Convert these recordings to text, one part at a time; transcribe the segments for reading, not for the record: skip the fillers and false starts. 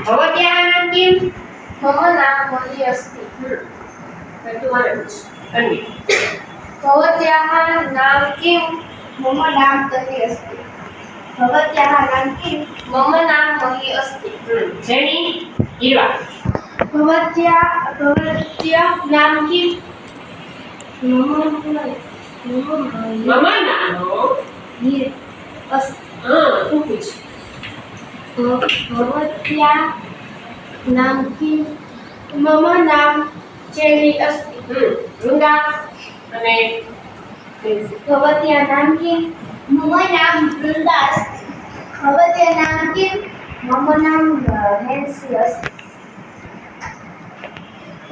भवत्याः नाम किम्? मम नाम मही अस्ति। भवत्याः नाम किं? मम नाम तन्वी अस्ति। भवत्याः नाम किं? मम नाम मही अस्ति। जेनी ईर्वा भवत्याः नाम किं? मम मम नाम अस्ति। तू पूछ भवत्याः नाम किं? मम नाम चेली अस्ति। वृंदा અને भवत्याः नाम किं? मम नाम वृंदा अस्ति। भवत्याः नाम किं? मम नाम नेन्सी अस्ति।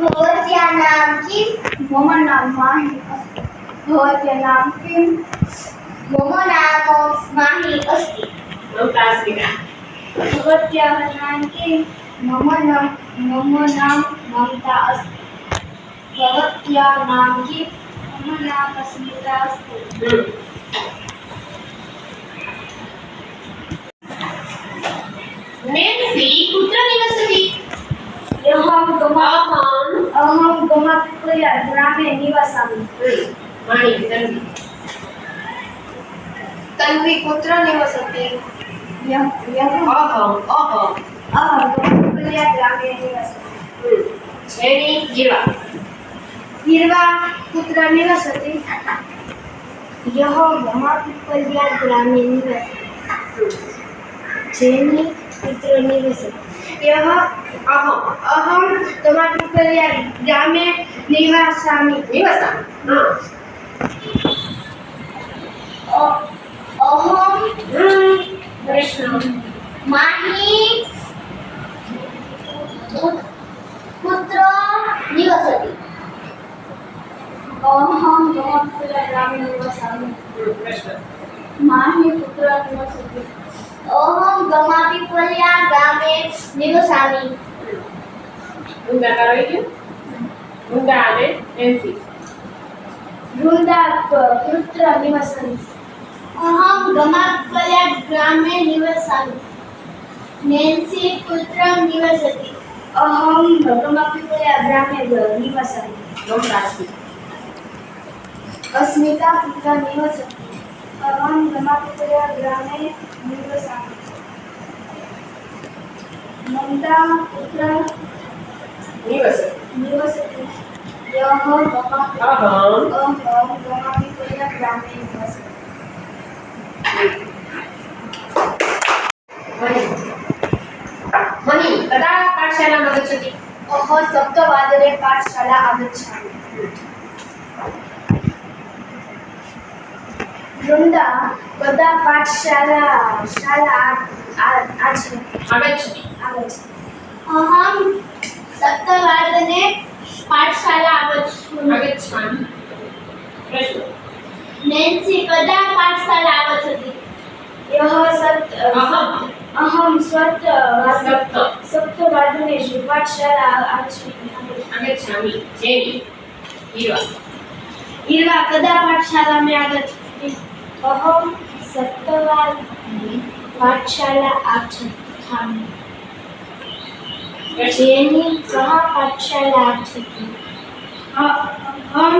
भवत्याः नाम किं? मम नाम माही अस्ति। भवत्याः नाम किं? मम नाम माही अस्ति। ममतास्मिता भवत्याः नाम किं? मम नाम ममता अस्ति। भवत्याः नाम किं? मम नाम अस्मिता अस्ति। नेन्सी कुत्र निवसति? अहं गमापिपल्या ग्रामे निवसामि। वाणी तन्वी तन्वी कुत्र निवसति? अहं गमापिपल्या ग्रामे निवसामि। जेनी ईर्वा ईर्वा कुत्र निवसति? गमापिपल्या ग्रामे निवसति। जेनी कुत्र निवसति? अहं गमापिपल्या ग्रामे निवसामि। अहं माही कुत्र निवसति? अहं गमापिपल्या ग्रामे निवसामि। माही कुत्र निवसति? अहं गमापिपल्या ग्रामे निवसामि। वृंदा कराई क्यों? वृंदा आने नेन्सी वृंदा कुत्र निवसति? अहं गमापिपल्या ग्रामे निवसामि। नेन्सी कुत्र निवसति? अहं गमापिपल्या ग्रामे निवसामि। अस्मिता कुत्र निवसति? अहं गमापिपल्या ग्रामे निवसामि। ममता कुत्र निवसति? अहं गमापिपल्या ग्रामे निवसामि। मणि कदा पाठशालां आगच्छति? अहं सप्तवादने पाठशाला आगच्छामि। वृंदा कदा पाठशाला आगच्छति? अहं सप्तवादने पाठशाला आगच्छामि। प्रश्न नेन्सी कदा पाठशाला आगच्छति? अहं सप्तवादने पाठशाला आगच्छामि। जेनी ईर्वा कदा पाठशालां आगच्छति? अहं सप्तवादने पाठशाला आगच्छामि। जेनी कः पाठशाला आगच्छति? अहं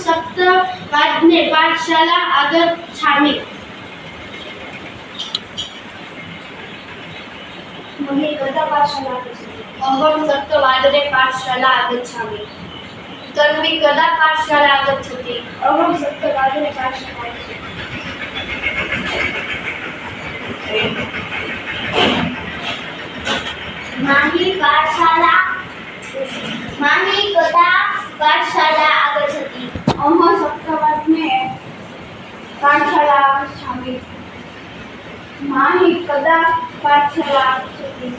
सप्तवादने पाठशाला आगच्छामि। मही कदा पाठशाला आगच्छति? अहं सप्तवादने पाठशाला आगच्छामि। तन्वी कदा पाठशाला आगच्छति? अहं सप्तवादने पाठशाला आगच्छामि। माही कदा पाठशाला आगच्छति? अहं सप्तवादने पाठशाला आगच्छामि। माही कदा पाठशाला आगच्छति?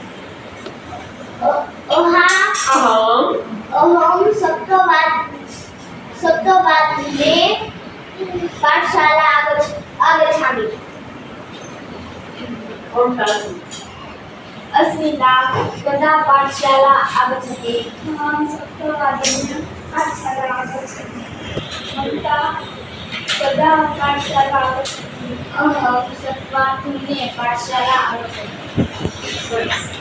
अहं सप्तवादने पाठशाला आगच्छामि। अस्मिता कदा पाठशाला आगच्छति? अहं सप्तवादने पाठशाला आगच्छामि। ममता कदा पाठशाला आगच्छति? अहं सत्त्वा पुण्ये पाठशाला आगच्छति. સરસ.